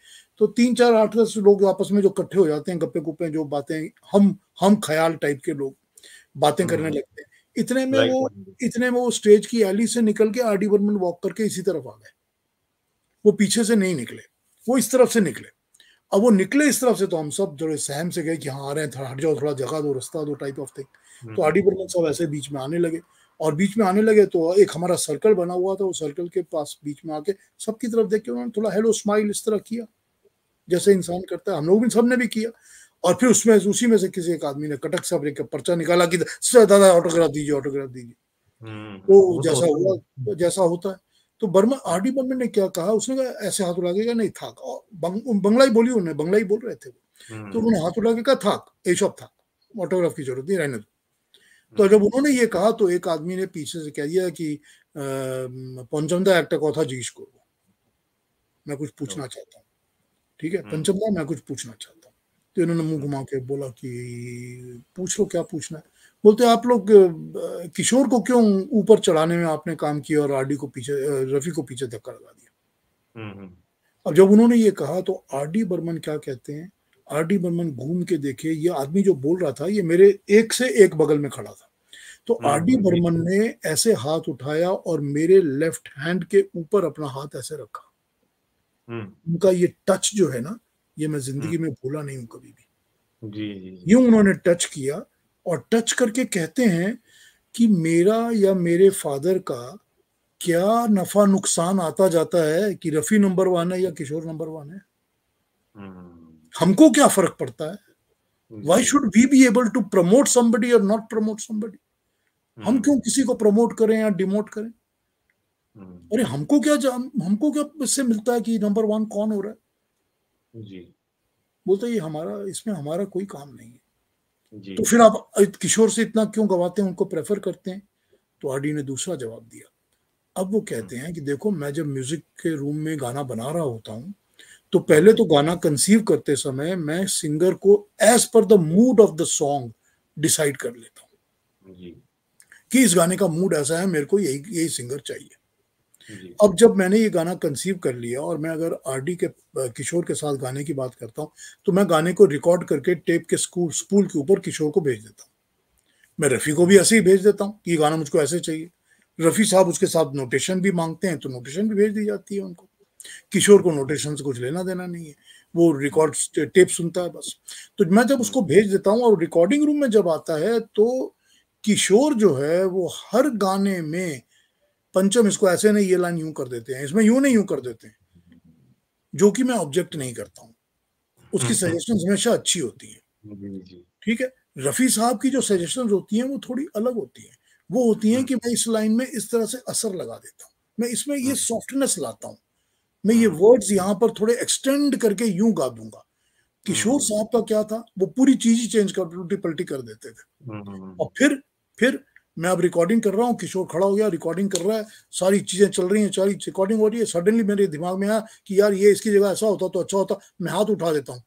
तो 3 4 8 10 लोग आपस में जो इकट्ठे हो जाते हैं, गप्पे गुप्पे, जो बातें, हम ख्याल टाइप के लोग बातें करने हुँ, लगते हैं। इतने में लाइक वो माइंडेड। इतने में वो स्टेज की एली से निकल के आर डी बर्मन वॉक करके इसी तरफ आ गए। वो पीछे से नहीं निकले, वो इस तरफ से निकले। अब वो निकले इस तरफ से, तो हम सब थोड़े सहम से गए कि हाँ आ रहे हैं, थोड़ा हट जाओ, थोड़ा जगह दो, रास्ता दो, टाइप ऑफ थिंग। हुँ, तो आर डी बर्मन सब ऐसे बीच में आने लगे, और बीच में आने लगे तो एक हमारा सर्कल बना हुआ था, वो सर्कल के पास बीच में आके सबकी तरफ देख के उन्होंने थोड़ा हेलो स्माइल इस तरह किया, जैसे ओके। इंसान करता है। हम लोग भी, सबने भी किया। और फिर उसमें उसी में से किसी एक आदमी ने कटक साहब एक पर्चा निकाला कि सर दादा ऑटोग्राफ दीजिए, ऑटोग्राफ दीजिए। तो वो तो जैसा होता ही हुआ, है। तो जैसा होता है, तो बर्मा, आर डी बर्मन ने क्या कहा, उसने कहा ऐसे हाथ उठा के, नहीं थाक, और बंगला ही बोली उन्होंने, बंगला ही बोल रहे थे वो। तो हुँ, उन्होंने हाथ उठा के कहा थाक, एशॉप थाक। ऑटोग्राफ की जरूरत नहीं, रहने दो। तो जब उन्होंने ये कहा तो एक आदमी ने पीछे से कह दिया कि पंचमदा একটা কথা জিজ্ঞেস করবো, मैं कुछ पूछना चाहता हूँ। ठीक है, पंचमदा मैं कुछ पूछना चाहता हूँ। तो इन्होंने मुंह घुमा के बोला कि पूछ लो, क्या पूछना है। बोलते आप लोग किशोर को क्यों ऊपर चढ़ाने में आपने काम किया और आरडी को पीछे, रफी को पीछे धक्का लगा दिया। अब जब उन्होंने ये कहा तो आरडी बर्मन क्या कहते हैं, आरडी बर्मन घूम के देखे, ये आदमी जो बोल रहा था ये मेरे एक से एक बगल में खड़ा था। तो आरडी बर्मन ने ऐसे हाथ उठाया और मेरे लेफ्ट हैंड के ऊपर अपना हाथ ऐसे रखा। उनका ये टच जो है ना, ये मैं जिंदगी में भूला नहीं हूं कभी भी। यूं उन्होंने टच किया और टच करके कहते हैं कि मेरा या मेरे फादर का क्या नफा नुकसान आता जाता है कि रफी नंबर 1 है या किशोर नंबर 1 है, हमको क्या फर्क पड़ता है। Why should we be able to promote somebody और नॉट प्रमोट समबडी। हम क्यों किसी को प्रमोट करें या डिमोट करें। अरे हमको क्या इससे मिलता है कि नंबर 1 कौन हो रहा है जी। बोलते ये हमारा, इसमें हमारा कोई काम नहीं है जी। तो फिर आप किशोर से इतना क्यों गवाते हैं, उनको प्रेफर करते हैं। तो आरडी ने दूसरा जवाब दिया। अब वो कहते हैं कि देखो मैं जब म्यूजिक के रूम में गाना बना रहा होता हूं तो पहले तो गाना कंसीव करते समय मैं सिंगर को as per the mood of the song decide कर लेता हूं जी, कि इस गाने का मूड ऐसा है, मेरे को यही सिंगर चाहिए। अब जब मैंने ये गाना कंसीव कर लिया और मैं अगर आरडी के किशोर के साथ गाने की बात करता हूं तो मैं गाने को रिकॉर्ड करके टेप के स्पूल के ऊपर किशोर को भेज देता हूं। मैं रफी को भी ऐसे ही भेज देता हूं कि ये गाना मुझको ऐसे चाहिए। रफी साहब उसके साथ नोटेशन भी मांगते हैं तो नोटेशन भी भेज दी जाती है उनको। किशोर को नोटेशन से कुछ लेना देना नहीं है, वो रिकॉर्ड टेप सुनता है बस। तो मैं जब उसको भेज देता हूं और रिकॉर्डिंग रूम में जब आता है तो किशोर जो है वो हर गाने में पंचम इसको ऐसे नहीं, ये लाइन यूं कर देते हैं, इसमें यूं नहीं यूं कर देते हैं, जो कि मैं ऑब्जेक्ट नहीं करता हूं। उसकी सजेशन हमेशा अच्छी होती है। ठीक है, रफी साहब की जो सजेशन होती हैं वो थोड़ी अलग होती हैं। वो होती हैं कि मैं इस लाइन में इस तरह से असर लगा देता हूं, मैं इसमें ये सॉफ्टनेस लाता हूं, मैं ये वर्ड्स यहां पर थोड़े एक्सटेंड करके यूं गा दूंगा। किशोर साहब का क्या था, वो पूरी चीज ही चेंज कर, उल्टी पलटी कर देते थे। और फिर मैं अब रिकॉर्डिंग कर रहा हूँ, किशोर खड़ा हो गया, रिकॉर्डिंग कर रहा है, सारी चीजें चल रही हैं, सारी रिकॉर्डिंग हो रही है। सडनली मेरे दिमाग में आया कि यार ये इसकी जगह ऐसा होता तो अच्छा होता, मैं हाथ उठा देता हूँ।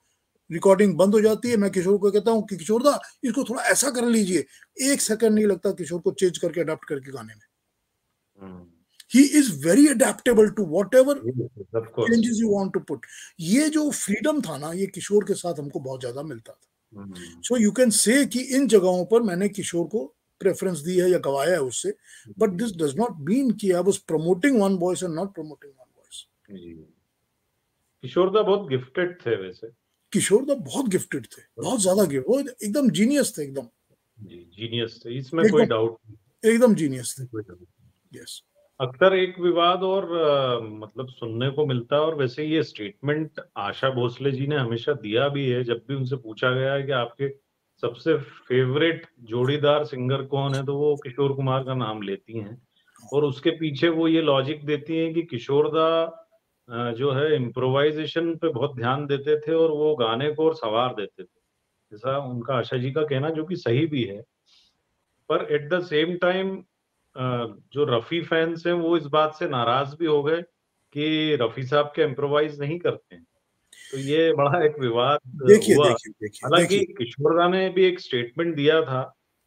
रिकॉर्डिंग बंद हो जाती है। मैं किशोर को कहता हूँ कि किशोर दा इसको थोड़ा ऐसा कर लीजिए। 1 सेकंड नहीं लगता किशोर को चेंज करके अडाप्ट करके गाने में। He is very adaptable to whatever changes you want to put. ये जो फ्रीडम था ना, ये किशोर के साथ हमको बहुत ज्यादा मिलता था। सो यू कैन से कि इन जगहों पर मैंने किशोर को प्रेफरेंस दी है या गवाया है उससे, but this does not mean कि I was promoting one voice and not promoting one voice. Kishore da बहुत गिफ्टेड थे वैसे। किशोर दा बहुत गिफ्टेड थे, बहुत ज्यादा गिफ्ट, वो एकदम जीनियस थे, एकदम जी जीनियस थे, इसमें कोई डाउट नहीं, एकदम जीनियस थे। यस। अक्सर एक विवाद और मतलब सुनने को मिलता है, और वैसे ये स्टेटमेंट आशा भोसले जी ने हमेशा दिया भी है। जब भी उनसे पूछा गया है कि आपके सबसे फेवरेट जोड़ीदार सिंगर कौन है, तो वो किशोर कुमार का नाम लेती हैं। और उसके पीछे वो ये लॉजिक देती हैं कि किशोर दा जो है इम्प्रोवाइजेशन पे बहुत ध्यान देते थे और वो गाने को और संवार देते थे, ऐसा उनका आशा जी का कहना, जो कि सही भी है। पर एट द सेम टाइम जो रफी फैंस हैं वो इस बात से नाराज भी हो गए कि रफी साहब के इम्प्रोवाइज नहीं करते हैं। तो ये बड़ा एक विवाद हुआ। हालांकि किशोर दा ने भी एक स्टेटमेंट दिया था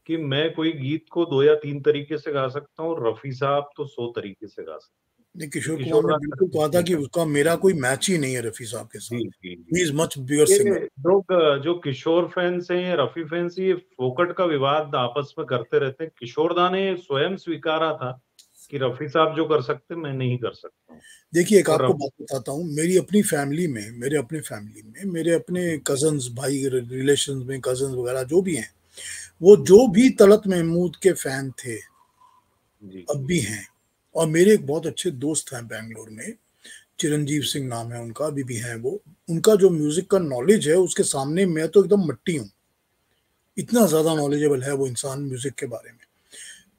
कि मैं कोई गीत को 2 या 3 तरीके से गा सकता हूँ, रफी साहब तो 100 तरीके से गा सकते हैं। किशोर कुमार ने बिल्कुल कहा था कि उसका मेरा कोई मैच ही नहीं है रफी साहब के साथ। He is much bigger singer. लोग जो किशोर फैंस हैं या रफी फैंस, ये फोकट का विवाद आपस में करते रहते हैं। किशोर दा ने स्वयं स्वीकारा था कि रफी साहब जो कर सकते मैं नहीं कर सकता। देखिए एक आपको बात बताता हूँ, मेरी अपनी फैमिली में, मेरे अपने कजन्स, भाई रिलेशंस में कजन्स वगैरह जो भी हैं, वो जो भी तलत महमूद के फैन थे अब भी हैं। और मेरे एक बहुत अच्छे दोस्त हैं बेंगलोर में, चिरंजीव सिंह नाम है उनका, अभी भी हैं वो। उनका जो म्यूजिक का नॉलेज है उसके सामने मैं तो एकदम मट्टी हूँ, इतना ज्यादा नॉलेजेबल है वो इंसान म्यूजिक के बारे में।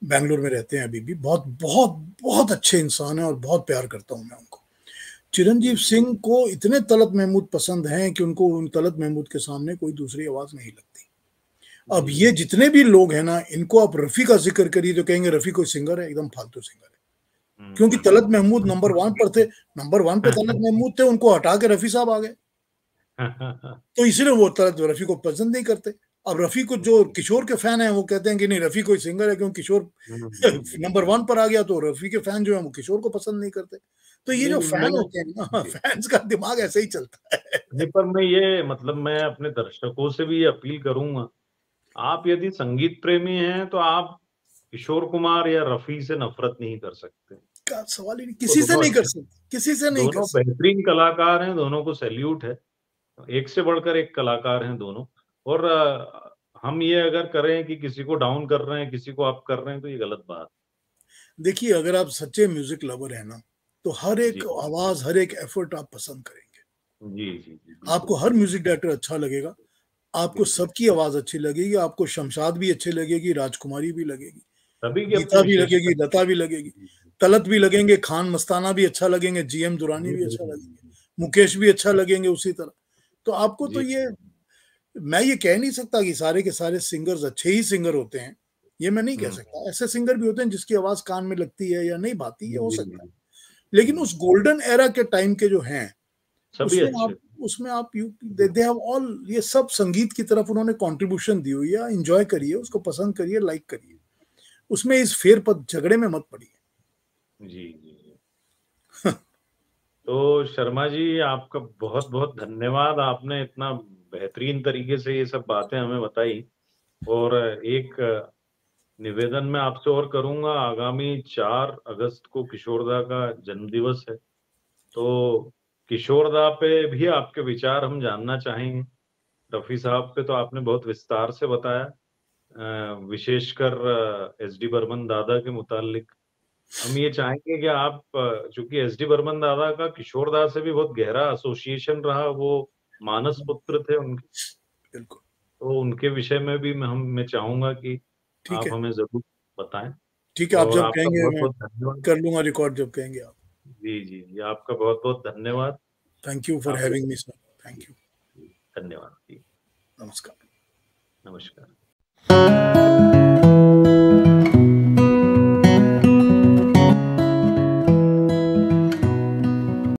बेंगलोर में रहते हैं अभी भी, बहुत बहुत बहुत अच्छे इंसान हैं और बहुत प्यार करता हूँ मैं उनको। चिरंजीव सिंह को इतने तलत महमूद पसंद हैं कि उनको उन तलत महमूद के सामने कोई दूसरी आवाज नहीं लगती। अब ये जितने भी लोग हैं ना, इनको आप रफी का जिक्र करिए तो कहेंगे रफी कोई सिंगर है, एकदम फालतू सिंगर है। क्योंकि तलत महमूद नंबर 1 पर थे, नंबर 1 पे तलत महमूद थे, उनको हटा के रफी साहब आ गए, तो इसलिए वो तलत रफी को पसंद नहीं करते। अब रफी को जो किशोर के फैन है वो कहते हैं कि नहीं रफी कोई सिंगर है, क्योंकि किशोर नंबर 1 पर आ गया, तो रफी के फैन जो है वो किशोर को पसंद नहीं करते। तो ये जो फैन होते हैं ना, फैंस का दिमाग ऐसे ही चलता है। नहीं, पर मैं ये मतलब मैं अपने दर्शकों से भी ये अपील करूंगा, आप यदि संगीत प्रेमी हैं तो आप किशोर कुमार या रफी से नफरत नहीं कर सकते। का सवाल ही नहीं, वो किसी से दोनों नहीं कर अच्छे, सकते, किसी से नहीं कर दोनों सकते। बेहतरीन कलाकार हैं, दोनों को सैल्यूट है, एक से बढ़कर एक कलाकार हैं दोनों। और हम ये अगर करें कि किसी को डाउन कर रहे हैं, किसी को अप कर रहे हैं, तो ये गलत बात। देखिए, अगर आप सच्चे म्यूजिक लवर है ना, तो हर एक जी आवाज, हर एक एफर्ट आप पसंद करेंगे। जी जी जी, आपको बिल्कुल हर म्यूजिक डायरेक्टर अच्छा लगेगा, आपको बिल्कुल। सबकी आवाज अच्छी लगेगी, आपको शमशाद भी अच्छी लगेगी, राजकुमारी भी लगेगी, सभी की अपनी गीता भी विशेषता। लगेगी, लता भी लगेगी, तलत भी लगेंगे, खान मस्ताना भी अच्छा लगेंगे, जीएम दुरानी जी भी जी अच्छा जी लगेंगे, मुकेश भी अच्छा लगेंगे उसी तरह। तो आपको तो जी ये, मैं ये कह नहीं सकता कि सारे के सारे सिंगर्स अच्छे ही सिंगर होते हैं, ये मैं नहीं कह सकता। ऐसे सिंगर भी होते हैं जिसकी आवाज कान में लगती है या नहीं भाती है, हो जी सकता है। जी, लेकिन उस गोल्डन एरा के टाइम के जो हैं, सभी उसमें आप अच्छे। उसमें आप यू दे हैव ऑल, ये सब संगीत की तरफ उन्होंने कंट्रीब्यूशन दी हुई है। एंजॉय करिए, उसको पसंद करिए, लाइक करिए, उसमें इस फेर पद झगड़े में मत पड़िए। जी जी जी। तो शर्मा जी, आपका बहुत बहुत धन्यवाद, आपने इतना बेहतरीन तरीके से ये सब बातें हमें बताई। और एक निवेदन मैं आपसे और करूंगा, आगामी 4 अगस्त को किशोरदा का जन्मदिवस है, तो किशोरदा पे भी आपके विचार हम जानना चाहेंगे। रफी साहब पे तो आपने बहुत विस्तार से बताया, विशेषकर एस डी बर्मन दादा के मुतालिक। हम ये चाहेंगे कि आप, चूंकि एस डी बर्मन दादा का किशोरदा से भी बहुत गहरा एसोसिएशन रहा, वो मानस पुत्र थे उनके, बिल्कुल। तो उनके विषय में भी मैं चाहूंगा कि ठीक आप है, हमें जरूर बताएं। ठीक है, आप और जब आपका कहेंगे बहुत मैं बहुत धन्यवाद। कर लूंगा रिकॉर्ड, जब कहेंगे आप। जी जी जी, आपका बहुत बहुत धन्यवाद। थैंक यू फॉर आपसे, having me sir. Thank you. धन्यवाद जी। नमस्कार। नमस्कार।